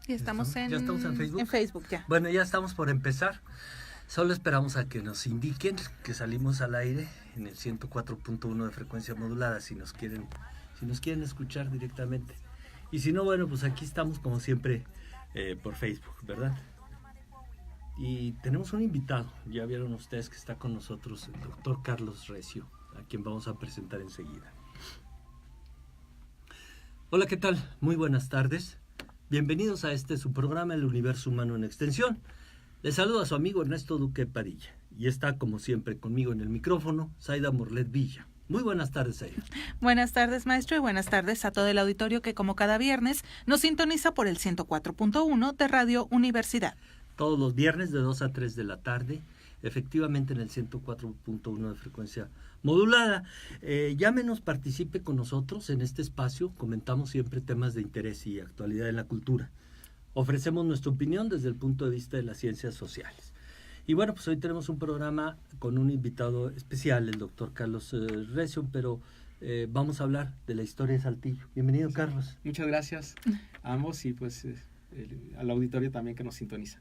Y estamos ¿Ya estamos en Facebook? En Facebook, ya. Bueno, ya estamos por empezar. Solo esperamos a que nos indiquen que salimos al aire en el 104.1 de frecuencia modulada si nos quieren escuchar directamente. Y si no, bueno, pues aquí estamos como siempre por Facebook, ¿verdad? Y tenemos un invitado, ya vieron ustedes que está con nosotros el doctor Carlos Recio, a quien vamos a presentar enseguida. Hola, ¿qué tal? Muy buenas tardes. Bienvenidos a su programa El Universo Humano en Extensión. Les saluda a su amigo Ernesto Duque Padilla y está como siempre conmigo en el micrófono Zaida Morlet Villa. Muy buenas tardes, Zaida. Buenas tardes, maestro, y buenas tardes a todo el auditorio que como cada viernes nos sintoniza por el 104.1 de Radio Universidad. Todos los viernes de 2 a 3 de la tarde, efectivamente en el 104.1 de frecuencia modulada. Llámenos, participe con nosotros en este espacio. Comentamos siempre temas de interés y actualidad en la cultura. Ofrecemos nuestra opinión desde el punto de vista de las ciencias sociales. Y bueno, pues hoy tenemos un programa con un invitado especial, el doctor Carlos Recio, pero vamos a hablar de la historia de Saltillo. Bienvenido, Carlos. Muchas gracias a ambos y pues al auditorio también que nos sintoniza.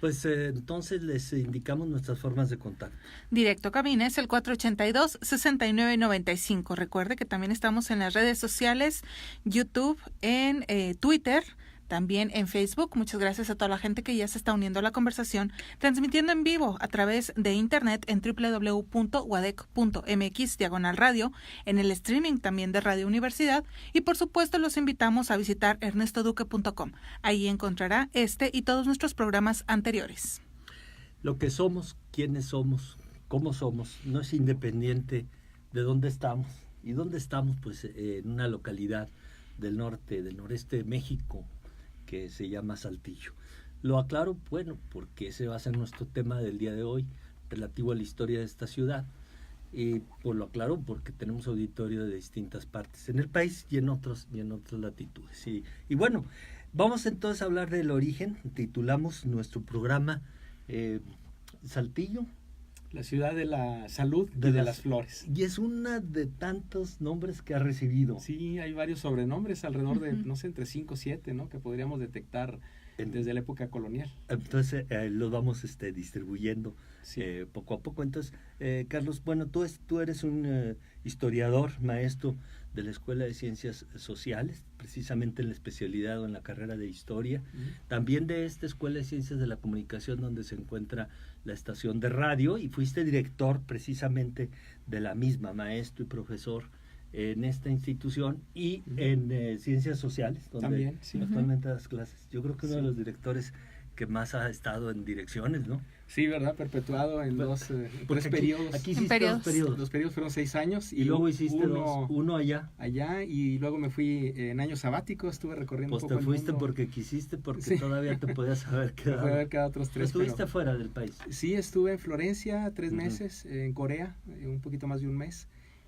Pues entonces les indicamos nuestras formas de contacto. Directo cabina es el 482-6995. Recuerde que también estamos en las redes sociales, YouTube, en Twitter, también en Facebook. Muchas gracias a toda la gente que ya se está uniendo a la conversación, transmitiendo en vivo a través de internet en www.uadec.mx/radio, en el streaming también de Radio Universidad, y por supuesto los invitamos a visitar ernestoduque.com. Ahí encontrará este y todos nuestros programas anteriores. Lo que somos, quiénes somos, cómo somos, no es independiente de dónde estamos. ¿Y dónde estamos? Pues en una localidad del noreste de México, que se llama Saltillo. Lo aclaro, bueno, porque ese va a ser nuestro tema del día de hoy, relativo a la historia de esta ciudad. Y pues lo aclaro porque tenemos auditorio de distintas partes en el país y en otras latitudes. Y bueno, vamos entonces a hablar del origen. Titulamos nuestro programa Saltillo, la ciudad de la salud y de las flores. Y es una de tantos nombres que ha recibido. Sí, hay varios sobrenombres, alrededor de, no sé, entre 5 o 7, ¿no? Que podríamos detectar desde la época colonial. Entonces los vamos distribuyendo poco a poco. Entonces, Carlos, bueno, tú eres un historiador, maestro de la Escuela de Ciencias Sociales, precisamente en la especialidad o en la carrera de Historia. También de esta Escuela de Ciencias de la Comunicación, donde se encuentra la estación de radio, y fuiste director precisamente de la misma, maestro y profesor en esta institución y en Ciencias Sociales, donde también, sí, actualmente das clases. Yo creo que uno de los directores que más ha estado en direcciones, ¿no? Sí, ¿verdad? Perpetuado en tres periodos. Aquí hiciste dos periodos. Los periodos fueron 6 años. Y luego hiciste uno allá. Allá, y luego me fui en años sabáticos, estuve recorriendo un poco el mundo. Pues te fuiste porque quisiste, porque sí, todavía te podías haber quedado. Me podía haber quedado otros 3. ¿Estuviste fuera del país? Sí, estuve en Florencia 3 meses, en Corea, un poquito más de un mes,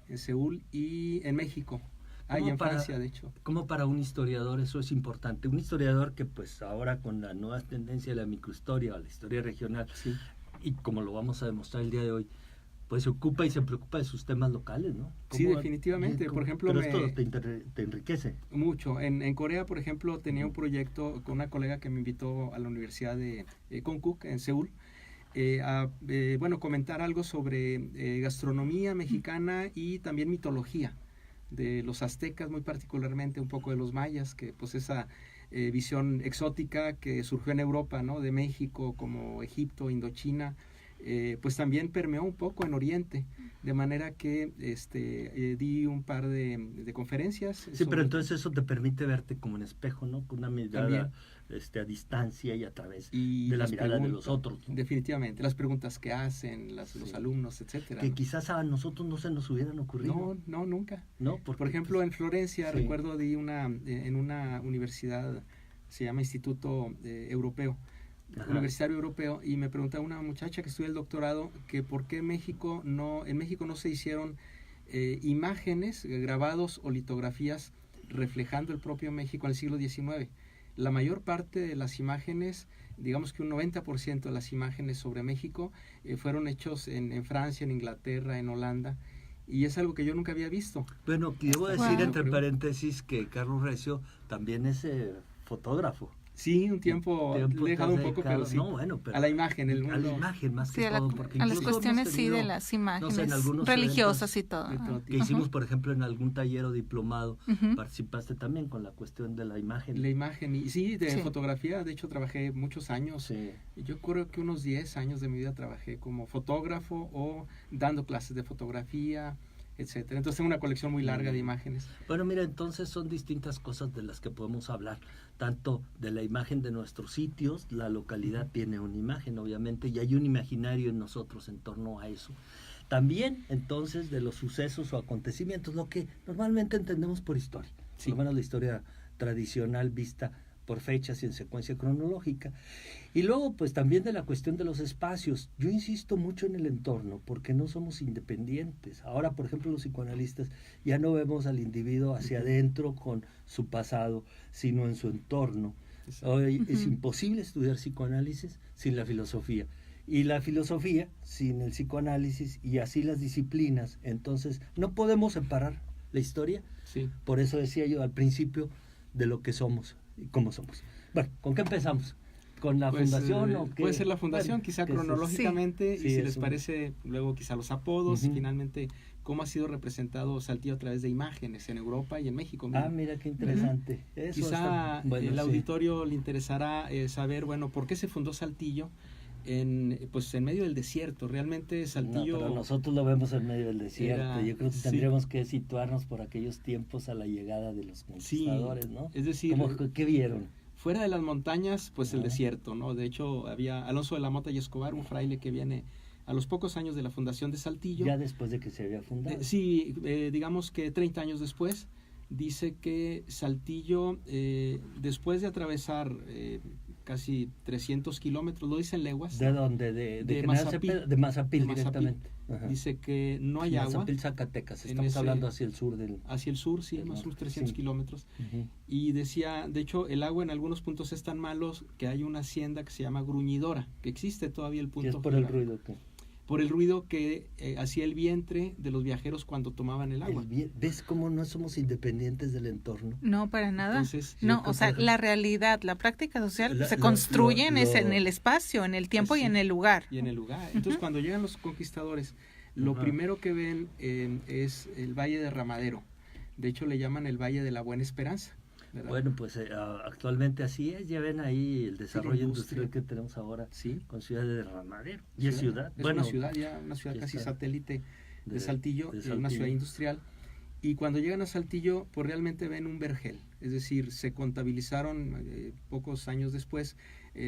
en Seúl y en México. Y en Francia, de hecho. Como para un historiador eso es importante. Un historiador que pues ahora con la nueva tendencia de la microhistoria o la historia regional, sí, y como lo vamos a demostrar el día de hoy, pues se ocupa y se preocupa de sus temas locales, ¿no? Sí, definitivamente. Por ejemplo, pero esto te enriquece. Mucho. En Corea, por ejemplo, tenía un proyecto con una colega que me invitó a la Universidad de Konkuk, en Seúl, a comentar algo sobre gastronomía mexicana y también mitología de los aztecas, muy particularmente un poco de los mayas, que pues esa visión exótica que surgió en Europa, ¿no? De México, como Egipto, Indochina, pues también permeó un poco en Oriente, de manera que di un par de conferencias. Sí, pero entonces eso te permite verte como en espejo, ¿no? Con una mirada a distancia y a través de la mirada de los otros, ¿no? Definitivamente, las preguntas que hacen los alumnos, etcétera. Que quizás a nosotros no se nos hubieran ocurrido. No, nunca. No, por ejemplo, en Florencia, recuerdo di en una universidad, se llama Instituto Europeo, Universitario Europeo, y me preguntaba una muchacha que estudia el doctorado que por qué en México no se hicieron imágenes, grabados o litografías reflejando el propio México en el siglo XIX. La mayor parte de las imágenes, digamos que un 90% de las imágenes sobre México fueron hechos en Francia, en Inglaterra, en Holanda, y es algo que yo nunca había visto. Bueno, debo decir entre paréntesis que Carlos Recio también es fotógrafo. Sí, un tiempo le he dejado un poco, pero sí. No, bueno, pero a la imagen, el a mundo. la imagen más Sí, que todo. Porque a las incluso cuestiones hemos sí de tenido, las no imágenes sé, en algunos religiosas y eventos todo. de todo que tipo. hicimos, por ejemplo, en algún taller o diplomado, Ujú. participaste también con la cuestión de la imagen. La imagen, y sí, de Sí. fotografía, de hecho trabajé muchos años. Sí. Yo creo que unos 10 años de mi vida trabajé como fotógrafo o dando clases de fotografía, etcétera. Entonces tengo una colección muy larga de imágenes. Bueno, mira, entonces son distintas cosas de las que podemos hablar, tanto de la imagen de nuestros sitios, la localidad tiene una imagen, obviamente, y hay un imaginario en nosotros en torno a eso. También, entonces, de los sucesos o acontecimientos, lo que normalmente entendemos por historia, Sí. por lo menos la historia tradicional vista por fechas y en secuencia cronológica. Y luego, pues también de la cuestión de los espacios. Yo insisto mucho en el entorno, porque no somos independientes. Ahora, por ejemplo, los psicoanalistas ya no vemos al individuo hacia adentro con su pasado, sino en su entorno. Hoy es imposible estudiar psicoanálisis sin la filosofía. Y la filosofía sin el psicoanálisis, y así las disciplinas. Entonces, no podemos separar la historia. Sí. Por eso decía yo al principio de lo que somos y cómo somos. Bueno, ¿con qué empezamos? ¿Con la Pues, fundación o qué? puede ser la fundación, Bueno, quizá que es- cronológicamente, sí, y si es les un- parece, luego quizá los apodos, y Ujú. finalmente cómo ha sido representado Saltillo a través de imágenes en Europa y en México. Ah, mira qué interesante. Eso Quizá está- bueno, el sí. auditorio le interesará saber, bueno, por qué se fundó Saltillo pues en medio del desierto. Realmente Saltillo... No, pero nosotros lo vemos en medio del desierto. era- Yo creo que sí. tendríamos que situarnos por aquellos tiempos a la llegada de los conquistadores, ¿no? Es decir, ¿Qué vieron? fuera de las montañas, pues el Ah. desierto, ¿no? De hecho, había Alonso de la Mota y Escobar, un fraile que viene a los pocos años de la fundación de Saltillo. Ya después de que se había fundado. Sí, digamos que 30 años después, dice que Saltillo, después de atravesar casi 300 kilómetros, lo dice en leguas, ¿De dónde? De General Mazapil. Cepeda, de Mazapil De Mazapil. directamente. Ajá. dice que no hay agua Mazapil, Zacatecas. en Estamos ese- hablando hacia el sur del... hacia el sur, sí, del más o norte, menos 300 sí. kilómetros. Ujú. Y decía, de hecho, el agua en algunos puntos es tan malos que hay una hacienda que se llama Gruñidora, que existe todavía el Y punto. es por el geográfico. ruido que... Por el ruido que hacía el vientre de los viajeros cuando tomaban el agua. ¿Ves cómo no somos independientes del entorno? No, para nada. Entonces, No, yo o sea, creo que- la realidad, la práctica social se Lo- construye lo- en el espacio, en el tiempo Pues y sí. en el lugar. Y en el lugar. Entonces, cuando llegan los conquistadores, lo Ajá. primero que ven es el Valle de Ramadero. De hecho, le llaman el Valle de la Buena Esperanza, ¿verdad? Bueno, pues actualmente así es. Ya ven ahí el desarrollo industria. industrial que tenemos ahora Sí. con Ciudad de Ramadero. Y es ciudad. Es Bueno, una ciudad ya, una ciudad ya casi está. satélite de De- Saltillo, de una Saltillo. ciudad industrial. Y cuando llegan a Saltillo, pues realmente ven un vergel. Es decir, se contabilizaron pocos años después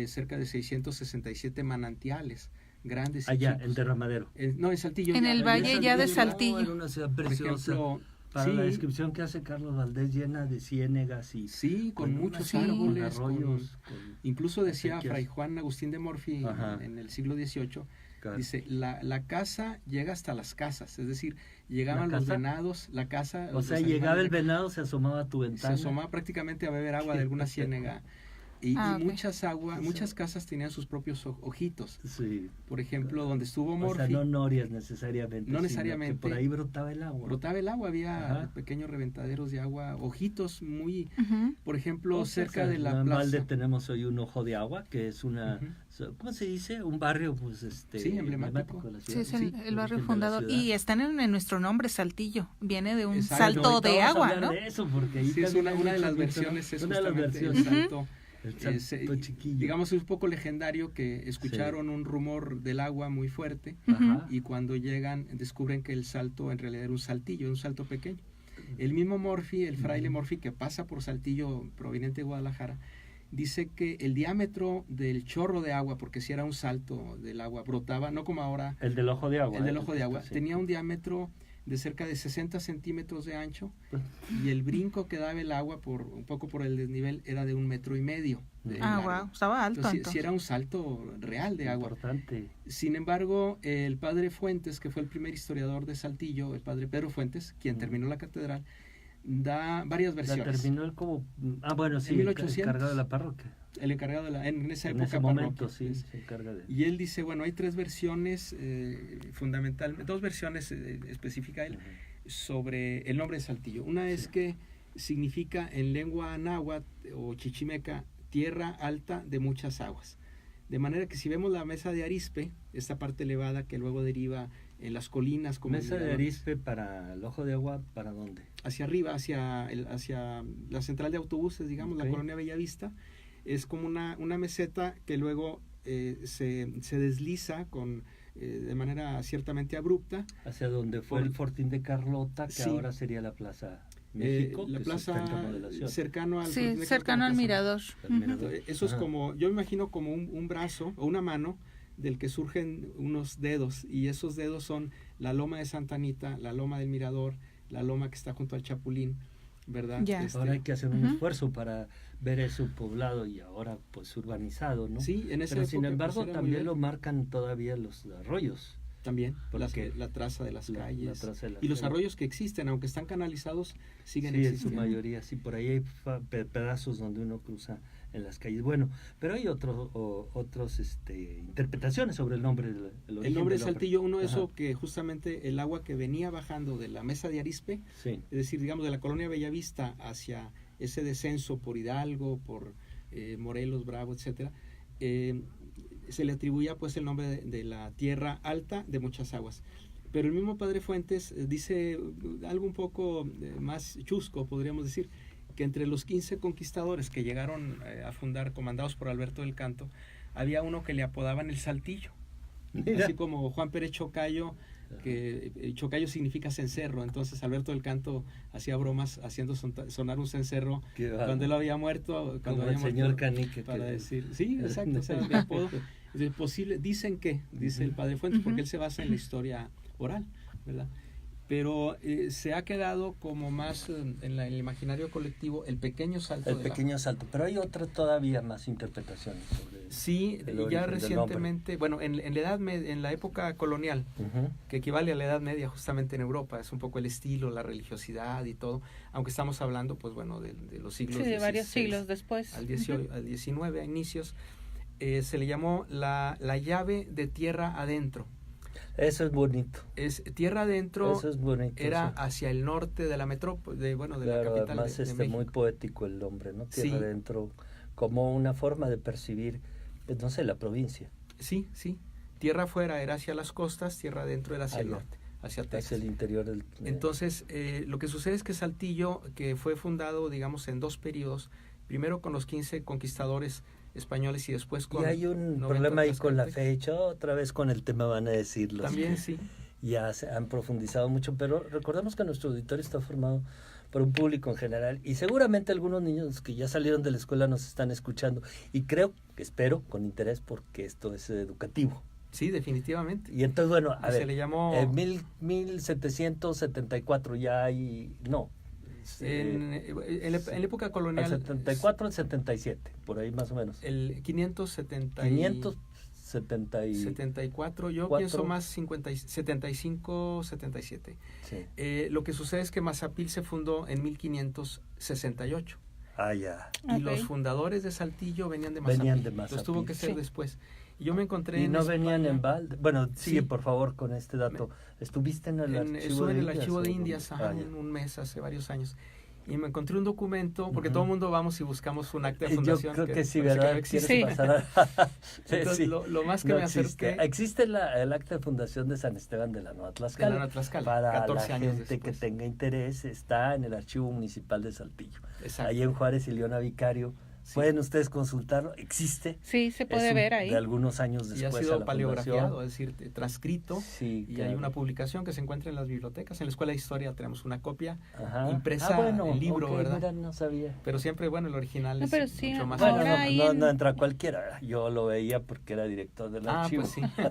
cerca de 667 manantiales grandes y allá, chicos. en Derramadero. No, en Saltillo. En el valle ya de Saltillo. Saltillo. Era una ciudad Por preciosa. ejemplo, Para la sí, descripción que hace Carlos Valdés, llena de ciénegas y sí, con muchos una- árboles, con arroyos. incluso decía acequias. Fray Juan Agustín de Morfi Ajá. en el siglo XVIII, Claro. dice, la casa llega hasta las casas, es decir, llegaban ¿La los casa? venados, la casa... O sea, los llegaba el animales venado, se asomaba a tu se ventana. asomaba prácticamente a beber agua de alguna ciénega. Y Ok. muchas casas tenían sus propios ojitos. Sí. Por ejemplo, donde estuvo O Morfi, sea, no norias necesariamente. No sino necesariamente. que por ahí brotaba el agua. brotaba el agua, había Ajá. pequeños reventaderos de agua, ojitos muy, Ujú. por ejemplo, O sea, cerca de la en plaza. Valde tenemos hoy un ojo de agua, que es una, Ujú. ¿cómo se dice? Un barrio, pues, Sí, emblemático. de la Sí, ciudad. es el barrio origen de la fundador. ciudad. Y están en nuestro nombre, Saltillo. Viene de un Exacto. salto Ahorita de vamos a agua, hablar ¿no? de eso, porque ahí Sí, es también hay una de mucho las mito, ¿no? versiones, es Una de las justamente versiones. el salto. El Es, salto chiquillo. digamos, es un poco legendario que escucharon un rumor del agua muy fuerte Ajá. y cuando llegan descubren que el salto en realidad era un saltillo, un salto pequeño. El mismo Morfi, el fraile Morfi que pasa por Saltillo proveniente de Guadalajara, dice que el diámetro del chorro de agua, porque si era un salto del agua, brotaba, no como ahora, El del ojo de agua. el del ojo de agua, Sí. tenía un diámetro de cerca de 60 centímetros de ancho y el brinco que daba el agua un poco por el desnivel era de 1,5 metros de Ah, largo. wow, estaba alto. Entonces, entonces. sí era un salto real de agua. Importante. Sin embargo, el padre Fuentes, que fue el primer historiador de Saltillo, el padre Pedro Fuentes, quien terminó la catedral, da varias La versiones. terminó él como... Ah, bueno, sí, En el 1800. encargado de la parroquia. El encargado en esa En época ese momento, parroquia. sí, se encarga de... Y él dice, bueno, hay tres versiones fundamentalmente, dos versiones especifica él sobre el nombre de Saltillo. Una es que significa en lengua náhuatl o chichimeca tierra alta de muchas aguas. De manera que si vemos la mesa de Arizpe, esta parte elevada que luego deriva en las colinas. Como mesa de Arizpe para el Ojo de Agua, ¿para dónde? Hacia arriba, hacia la central de autobuses, digamos, la colonia Bellavista. Es como una meseta que luego se desliza de manera ciertamente abrupta. Hacia donde fue el Fortín de Carlota, que ahora sería la Plaza México. La plaza cercano al cercano al mirador. Eso es como, yo me imagino como un brazo o una mano del que surgen unos dedos, y esos dedos son la loma de Santa Anita, la loma del Mirador, la loma que está junto al Chapulín, ¿verdad? Ahora hay que hacer un esfuerzo para ver eso poblado y ahora pues urbanizado, ¿no? Sí, en esa Pero época, sin embargo pues, también lo marcan todavía los arroyos. También, la traza de las calles y los arroyos que existen, aunque están canalizados, siguen existiendo. Sí, en su mayoría, sí, por ahí hay pedazos donde uno cruza en las calles. Bueno, pero hay otros interpretaciones sobre el nombre del El nombre de Saltillo, uno eso que justamente el agua que venía bajando de la mesa de Arizpe, es decir, digamos de la colonia Bellavista hacia ese descenso por Hidalgo, por Morelos, Bravo, etcétera, se le atribuía pues el nombre de la tierra alta de muchas aguas. Pero el mismo Padre Fuentes dice algo un poco más chusco, podríamos decir, que entre los 15 conquistadores que llegaron a fundar, comandados por Alberto del Canto, había uno que le apodaban el Saltillo. Mira. Así como Juan Pérez Chocayo, que Chocayo significa cencerro, entonces Alberto del Canto hacía bromas haciendo sonar un cencerro cuando él había muerto, como el señor Canique, para decir, sí, exacto, o sea, de apodo. Es posible, dice el Padre Fuentes, porque él se basa en la historia oral, ¿verdad? Pero se ha quedado como más en el imaginario colectivo el pequeño salto. Pero hay otra todavía más interpretaciones sobre sí, ya recientemente, bueno, en la Edad Media, en la época colonial, que equivale a la Edad Media justamente en Europa, es un poco el estilo, la religiosidad y todo, aunque estamos hablando, pues bueno, de los siglos de varios siglos después. Al 19, a inicios, se le llamó la llave de tierra adentro. Eso es bonito. Tierra adentro. Eso es bonito. Era hacia el norte de la metrópoli, de la capital además de México. Muy poético el nombre, ¿no? Tierra adentro, como una forma de percibir, pues, no sé, la provincia. Sí. Tierra afuera era hacia las costas, tierra adentro era hacia el norte, hacia Texas. Hacia el interior del... Entonces, lo que sucede es que Saltillo, que fue fundado, digamos, en dos periodos, primero con los 15 conquistadores españoles y después con... Y hay un problema ahí con la fecha, otra vez con el tema van a decirlo. También sí. Ya se han profundizado mucho, pero recordemos que nuestro auditorio está formado por un público en general y seguramente algunos niños que ya salieron de la escuela nos están escuchando y espero con interés porque esto es educativo. Sí, definitivamente. Y entonces, bueno, a ver, se le llamó... 1774 ya hay... No. En la época colonial... El 74 al 77, por ahí más o menos. El 574, yo pienso más 75, 77. Sí. Lo que sucede es que Mazapil se fundó en 1568. Ah, ya. Y los fundadores de Saltillo venían de Mazapil. Entonces tuvo que ser después. Y yo me encontré en España. Venían en balde. Bueno, sigue por favor con este dato. ¿Estuviste en el archivo de Indias? Estuve en el archivo de Indias un mes, hace varios años. Y me encontré un documento, porque todo el mundo vamos y buscamos un acta de fundación. Yo creo que sí, ¿verdad? No existe. Entonces, lo más que me acerqué... Existe el acta de fundación de San Esteban de la Nueva Tlaxcala. Para 14 años gente después. Que tenga interés, está en el Archivo Municipal de Saltillo. Exacto. Ahí en Juárez y Leona Vicario. Sí. Pueden ustedes consultarlo, existe. Sí, se puede ver ahí. De algunos años después. Y ha sido paleografiado, es decir, transcrito. Sí, y hay una publicación que se encuentra en las bibliotecas. En la Escuela de Historia tenemos una copia impresa en libro, ¿verdad? Mira, no sabía. Pero siempre, el original es mucho más. Bueno, no entra cualquiera. Yo lo veía porque era director del archivo. Pues sí. No,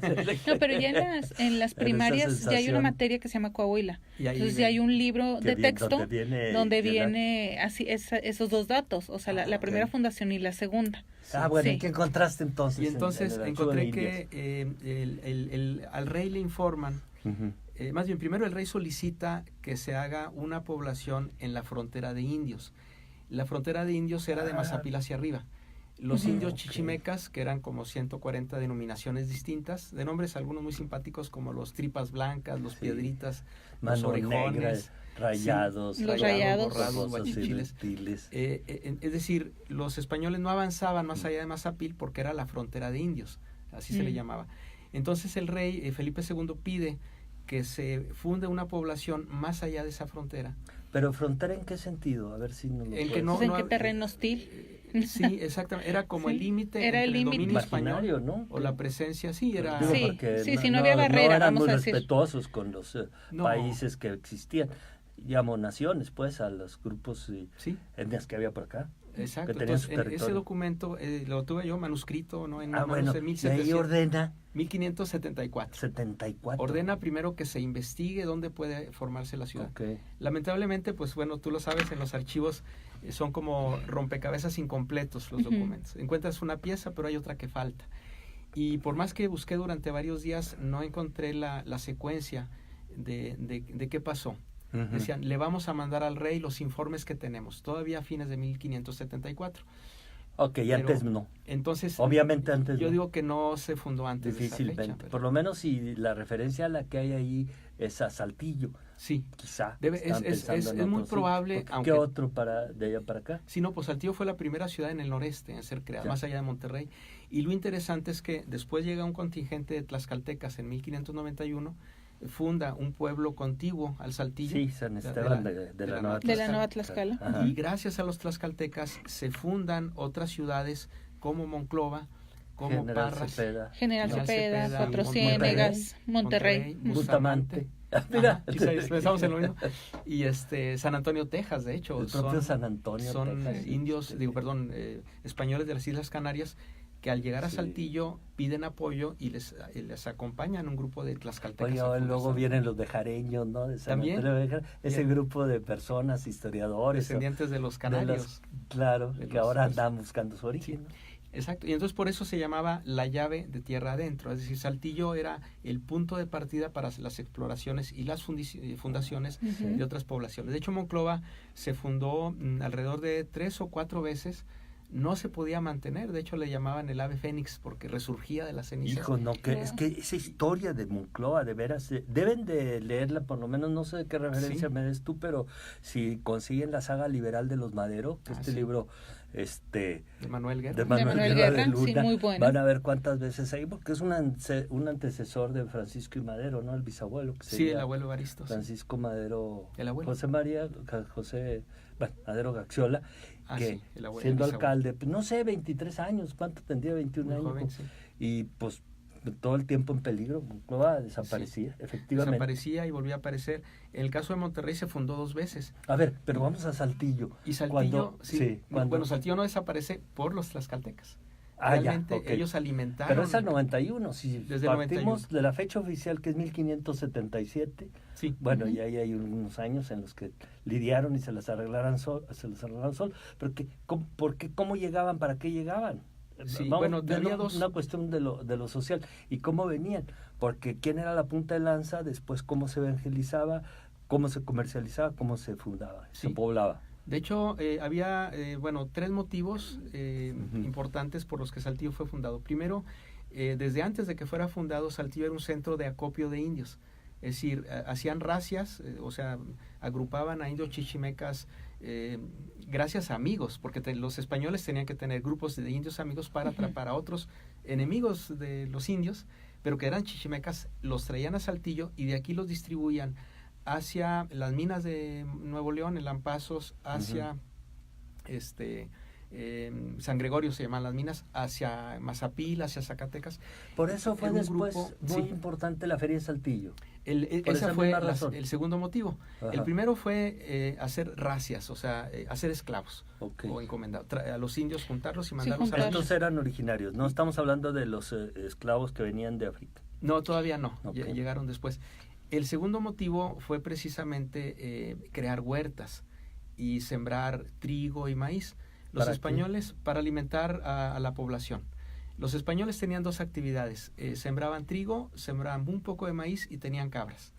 pero ya en las primarias ya hay una materia que se llama Coahuila. Entonces ya hay un libro de texto donde viene así esos dos datos. O sea, la primera fundación y la segunda. Bueno, ¿y qué encontraste entonces? Y entonces encontré que al rey le informan, más bien primero el rey solicita que se haga una población en la frontera de indios. La frontera de indios era de Mazapil hacia arriba. Los indios chichimecas, que eran como 140 denominaciones distintas, de nombres algunos muy simpáticos como los Tripas Blancas, los Piedritas, los Orejones. Rayados, Sí, los rayados. borrados, famosas guachichiles. reptiles. Es decir, los españoles no avanzaban más allá de Mazapil porque era la frontera de indios, así se le llamaba. Entonces el rey Felipe II pide que se funde una población más allá de esa frontera. Pero frontera, ¿en qué sentido? A ver si no lo El que puedes- no- ¿En qué terreno hostil? Sí, exactamente. Era como Sí, el límite era entre el el límite. dominio español Imaginario, ¿no? o la presencia. Sí, era. Digo, Sí, porque sí, no había barrera, no eran vamos muy a decir. respetuosos con los No. países que existían. Llamo naciones, pues, a los grupos Sí, etnias que había por acá. exacto. Que tenían su Entonces, ese territorio. documento lo tuve yo manuscrito, ¿no? En Ah, bueno, en y ahí ordena 1574. 74. Ordena primero que se investigue dónde puede formarse la ciudad. Ok. Lamentablemente, pues bueno, tú lo sabes, en los archivos son como rompecabezas incompletos los documentos. Encuentras una pieza, pero hay otra que falta. Y por más que busqué durante varios días, no encontré la secuencia de qué pasó. Ujú. Decían, le vamos a mandar al rey los informes que tenemos, todavía a fines de 1574. Ok, y Pero- antes no. Entonces, Obviamente antes yo no. digo que no se fundó antes de esa Difícilmente. fecha. Pero, Por lo menos si la referencia a la que hay ahí es a Saltillo, sí, quizá. Debe- estaban es pensando en muy otro sitio. probable, Porque aunque- ¿qué otro de allá para acá? sí, no, pues Saltillo fue la primera ciudad en el noreste en ser creada, Ya. más allá de Monterrey. Y lo interesante es que después llega un contingente de tlaxcaltecas en 1591, funda un pueblo contiguo al Saltillo. Sí, San Esteban de la Nueva De la Nueva Tlaxcala. Ajá. Y gracias a los tlaxcaltecas se fundan otras ciudades como Monclova, como General Parras, Cepeda. General General Cepeda, Cepeda, Cuatro Monterrey, Ciénegas, Monterrey. Bustamante. Ajá, Mira. sí, pensamos en lo mismo. Y San Antonio, Texas, de hecho. El propio San Antonio, Son Texas, sí. indios, españoles de las Islas Canarias que al llegar a Sí. Saltillo piden apoyo y les acompañan un grupo de tlaxcaltecas. Oye, a fundar luego Saltillo. vienen los bejareños, ¿no? De San También. Antonio de Bejar, ese Bien. grupo de personas, historiadores. Descendientes de los de canarios. claro, de que los- ahora andan buscando su origen. Sí. ¿no? Exacto, y entonces por eso se llamaba la llave de tierra adentro, es decir, Saltillo era el punto de partida para las exploraciones y las fundaciones Ujú. de otras poblaciones. De hecho, Monclova se fundó alrededor de 3 o 4 veces, no se podía mantener, de hecho le llamaban el ave fénix porque resurgía de las cenizas. Hijo, no, que es que esa historia de Moncloa, de veras, deben de leerla, por lo menos no sé de qué referencia Sí. me des tú, pero si consiguen la saga liberal de los Madero, Ah, este sí. libro, De Manuel Guerra. de Manuel Manuel Guerra Guerra, de Luna, sí, muy bueno. van a ver cuántas veces hay, porque es un antecesor de Francisco y Madero, ¿no? El bisabuelo, que Sí, sería el abuelo Evaristo. sí. Francisco Madero, El abuelo. José Madero Gaxiola, Ah, que sí, el abuelo, siendo el bisabuelo. alcalde, pues, no sé, 23 años, ¿cuánto tendría? 21 Muy años. joven, sí. Y pues todo el tiempo en peligro, Monclova desaparecía, efectivamente. Desaparecía y volvía a aparecer. En el caso de Monterrey se fundó 2 veces. A ver, pero vamos a Saltillo. Y Saltillo, Cuando- sí, cuando- bueno, Saltillo no desaparece por los tlaxcaltecas. Ah, ya, Realmente ok. ellos alimentaron. Pero es al 91, si Desde el partimos 91. de la fecha oficial que es 1577, Sí. bueno, Ujú. y ahí hay unos años en los que lidiaron y se las arreglaron sol, pero ¿cómo llegaban? ¿Para qué llegaban? Sí, bueno, había no, dos. una cuestión de lo social y cómo venían, porque quién era la punta de lanza, después cómo se evangelizaba, cómo se comercializaba, cómo se fundaba, se Sí. poblaba. De hecho, había, 3 motivos Ujú. importantes por los que Saltillo fue fundado. Primero, desde antes de que fuera fundado, Saltillo era un centro de acopio de indios. Es decir, hacían racias, o sea, agrupaban a indios chichimecas gracias a amigos, porque los españoles tenían que tener grupos de indios amigos para atrapar a otros enemigos de los indios, pero que eran chichimecas, los traían a Saltillo y de aquí los distribuían hacia las minas de Nuevo León, en Lampazos, hacia San Gregorio se llaman las minas, hacia Mazapil, hacia Zacatecas. Por eso fue Era un después grupo, muy sí. importante la Feria de Saltillo. Por Ese esa fue misma razón. el segundo motivo. Ajá. El primero fue hacer racias, o sea, hacer esclavos Ok. o encomendados, a los indios juntarlos y Sí, mandarlos a juntarlos. la Estos eran originarios, no estamos hablando de los esclavos que venían de África. No, todavía no, Ok. llegaron después. El segundo motivo fue precisamente crear huertas y sembrar trigo y maíz. Los ¿Para qué? españoles, para alimentar a la población. Los españoles tenían 2 actividades, sembraban trigo, sembraban un poco de maíz y tenían cabras.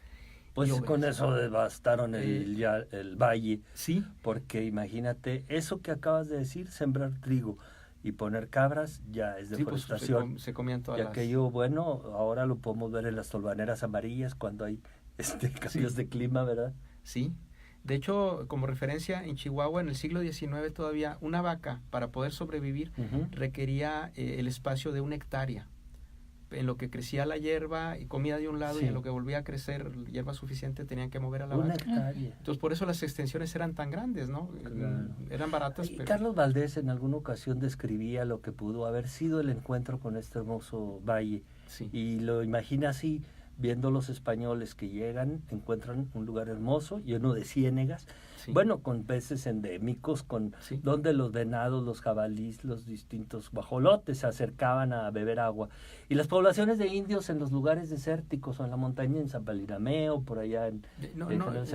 Pues Y con ovejas. eso devastaron el valle, Sí, porque imagínate, eso que acabas de decir, sembrar trigo y poner cabras, ya es sí, pues deforestación. se comían todas Y las... aquello, bueno, ahora lo podemos ver en las tolvaneras amarillas cuando hay cambios de clima, ¿verdad? Sí, De hecho, como referencia, en Chihuahua en el siglo XIX todavía una vaca para poder sobrevivir requería el espacio de 1 hectárea. En lo que crecía la hierba y comía de un lado y en lo que volvía a crecer hierba suficiente tenían que mover a la vaca. 1 hectárea. Entonces por eso las extensiones eran tan grandes, ¿no? Claro. Eran baratas. Y pero... Carlos Valdés en alguna ocasión describía lo que pudo haber sido el encuentro con este hermoso valle. Sí. Y lo imagina así, viendo los españoles que llegan, encuentran un lugar hermoso, lleno de ciénegas, Sí. bueno, con peces endémicos, Sí. donde los venados, los jabalís, los distintos guajolotes se acercaban a beber agua. Y las poblaciones de indios en los lugares desérticos o en la montaña, en San Palirameo, por allá en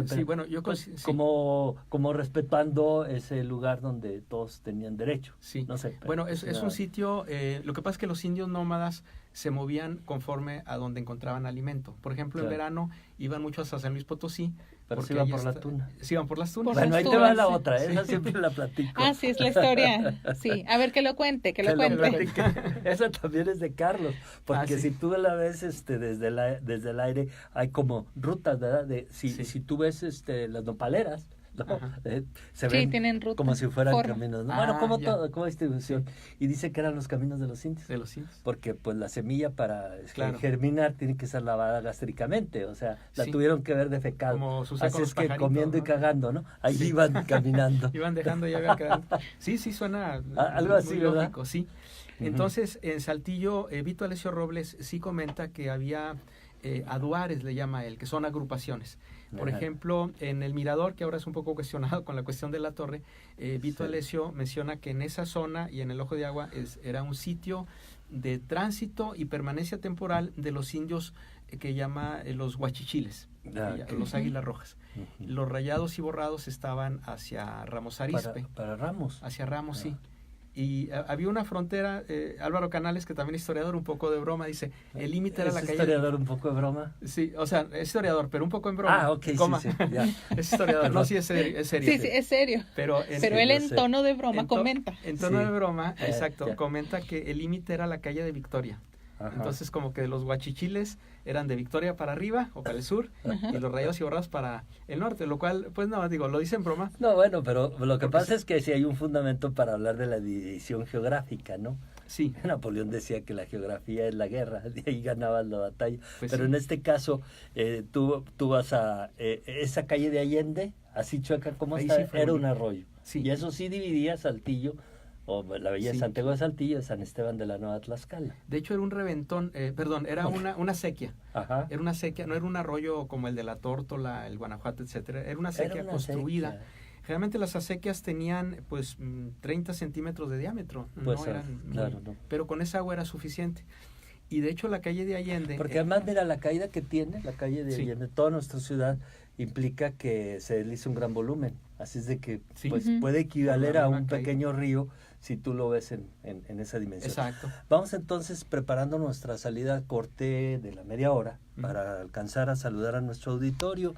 sí, bueno, yo pues, sí. como respetando ese lugar donde todos tenían derecho. Sí. No sé. Bueno, es un sitio, lo que pasa es que los indios nómadas se movían conforme a donde encontraban alimento. Por ejemplo, en verano iban muchos a San Luis Potosí. Pero se iban por la tuna. Se iban por las tunas. Bueno, ahí te va la otra, esa siempre la platico. Ah, sí, es la historia. Sí, a ver, que lo cuente. Esa también es de Carlos, porque si tú la ves desde el aire, hay como rutas, ¿verdad? Si tú ves las nopaleras, ¿no? Se ven tienen ruta, como si fueran caminos, ¿no? Bueno, como distribución. Sí. Y dice que eran los caminos de los indios. De los indios. Porque pues la semilla para germinar tiene que ser lavada gástricamente, o sea, la tuvieron que ver defecado. Como sucede así con es los que comiendo, ¿no? Y cagando, ¿no? Ahí Sí. iban caminando. Iban dejando y iban quedando. Sí, suena algo así, muy ¿verdad? lógico, sí. Entonces, en Saltillo, Vito Alessio Robles sí comenta que había aduares, le llama él, que son agrupaciones. Por ejemplo, en el Mirador, que ahora es un poco cuestionado con la cuestión de la torre, Vito Alessio menciona que en esa zona y en el Ojo de Agua era un sitio de tránsito y permanencia temporal de los indios que llama los huachichiles, los águilas rojas. Los rayados y borrados estaban hacia Ramos Arizpe. Para Ramos. Hacia Ramos, sí. Y había una frontera, Álvaro Canales, que también es historiador, un poco de broma, dice, el límite era la calle... ¿Es historiador un poco de broma? Sí, o sea, es historiador, pero un poco en broma. Ok, sí, ya. Es historiador, no, sí, es serio. Sí, es serio. Pero él en tono de broma comenta. En tono de broma, exacto, comenta que el límite era la calle de Victoria. Ajá. Entonces, como que los huachichiles eran de Victoria para arriba o para el sur y los rayados y borrados para el norte, lo cual, pues no, digo, lo dice en broma. No, bueno, pero lo que pasa es que sí hay un fundamento para hablar de la división geográfica, ¿no? Sí. Napoleón decía que la geografía es la guerra, de ahí ganabas la batalla. Pues pero en este caso, tú vas a esa calle de Allende, así chueca como está, era un arroyo. Sí. Y eso sí dividía Saltillo, o la bella Santiago de Saltillo, de San Esteban de la Nueva Tlaxcala. De hecho, era un reventón, era una sequía. Ajá. Era una sequía, no era un arroyo como el de la Tórtola, el Guanajuato, etcétera. Era una sequía construida. Sequía. Generalmente las acequias tenían, pues, 30 centímetros de diámetro. Pues, no eran, claro, no. Pero con esa agua era suficiente. Y de hecho, la calle de Allende... Porque además, mira, la caída que tiene, la calle de Allende, toda nuestra ciudad, implica que se desliza un gran volumen. Así es de que pues puede equivaler a un pequeño río si tú lo ves en esa dimensión. Exacto. Vamos entonces preparando nuestra salida al corte de la media hora para alcanzar a saludar a nuestro auditorio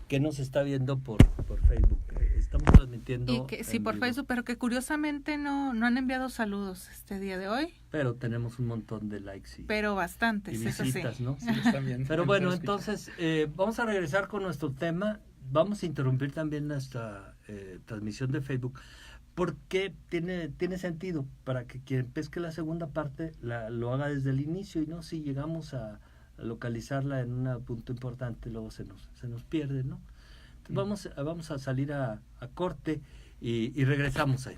que nos está viendo por Facebook. Estamos transmitiendo. Y que sí, por vivo. Facebook, pero que curiosamente no han enviado saludos este día de hoy. Pero tenemos un montón de likes. Pero bastantes, y visitas, sí. ¿no? Sí, están bien. Pero bueno, entonces vamos a regresar con nuestro tema. Vamos a interrumpir también nuestra transmisión de Facebook porque tiene sentido para que quien pesque la segunda parte lo haga desde el inicio y no si llegamos a localizarla en un punto importante luego se nos pierde, ¿no? Entonces vamos a salir a corte y regresamos ahí.